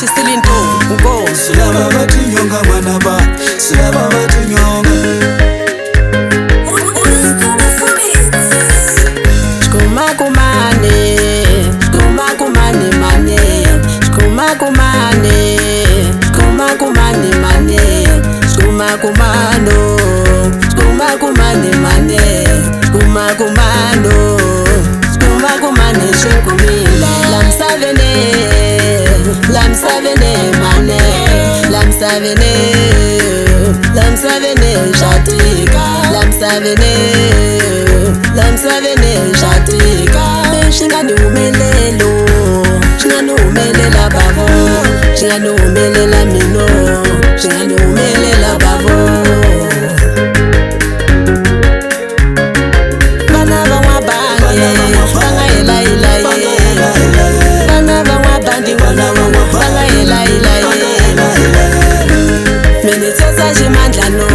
Silinto Nkosi Silaba bathi nyonga mwana ba Silaba bathi nyonga Skuma kumane Skuma kumane mane Skuma kumane Skuma kumane mane Skuma kumano Skuma kumane mane Skuma kumano Skuma kumane shukumila Lamsavene Lamsavene mane Lamsavene Lamsavene shatika Lamsavene Lamsavene shatika Shingani umelelo Shingani umelela babo Shingani umelela mino Shingani umelela babo Bana bangwa bange Banga ela ela ye Bana bangwa bandi Banga ela ela ye Menithetha shimandlano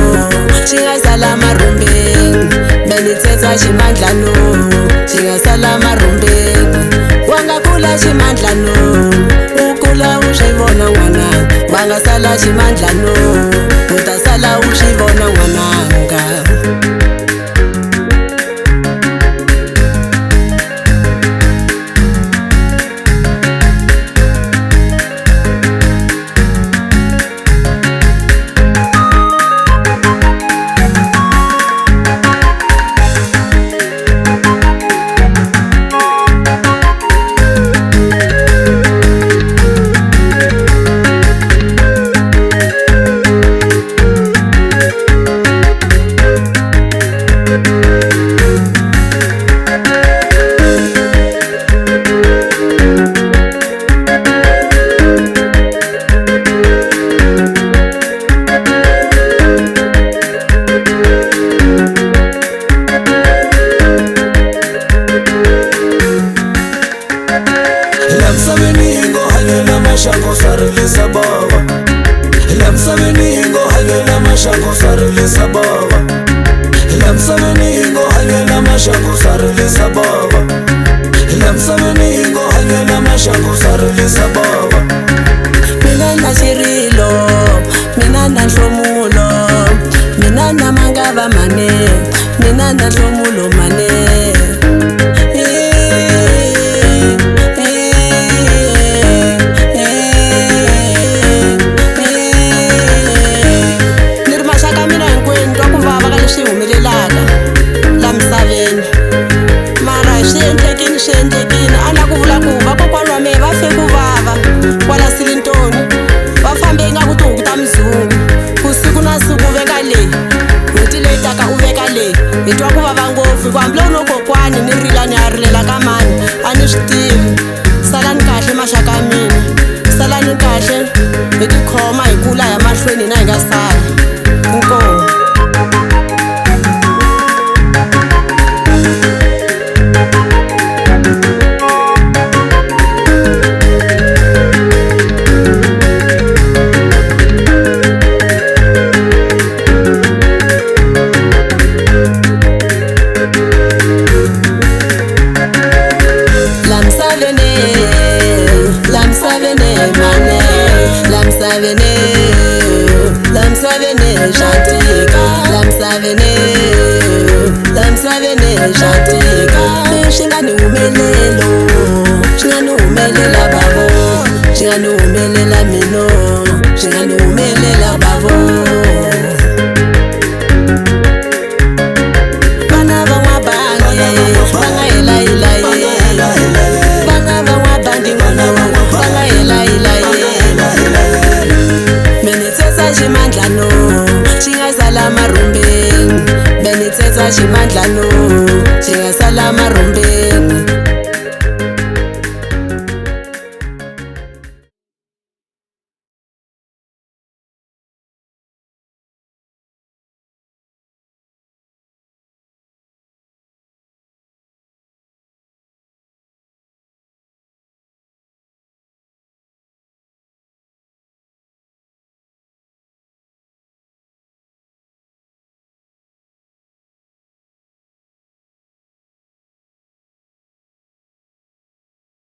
Shingasala marumbeni Menithetha shimandlano Shingasala marumbeni Wangakula shimandlano Ukula ushivona ngwana Wangasala shimandlano Utasala ushivona ngwananga Lamsaveningo halela mashako sarilisa baba Lamsaveningo halela mashako sarilisa baba Lamsaveningo halela mashako sarilisa baba Lamsaveningo halela mashako sarilisa baba Mina na shirilo Mina na shlomulo Mina na mangava mane Mina na shlomulo mane Lamsavene Mara shentekini Ana kuvula kuva Kokwani wa mehe va fe ku vava Kwala Silintoni Va fambe nga kuti huku ta mzungu Kusiku na siku veka leyi N'hweti leyi taka u veka leyi Hi twa ku vava ngopfu Ku hambile u no kokwani Ni rila ni ya rilela ka mani A ni swi tivi Salani kahle maxaka ya mina Salani kahle Hi tikhoma hi kula ya mahlweni na hi nga sala Inkomu Lamsavene shatika Lamsavene shatika Shingani umelelo Shingani umelela babo Shingani umelela mino Shingani umelela babo Bana bangwa bange Banga ela ela ye Bana bangwa bandi Banga ela ela ye Menithetha shimandlano Shingasala marumbeni Menithetha shimandlano Shingasala marumbeni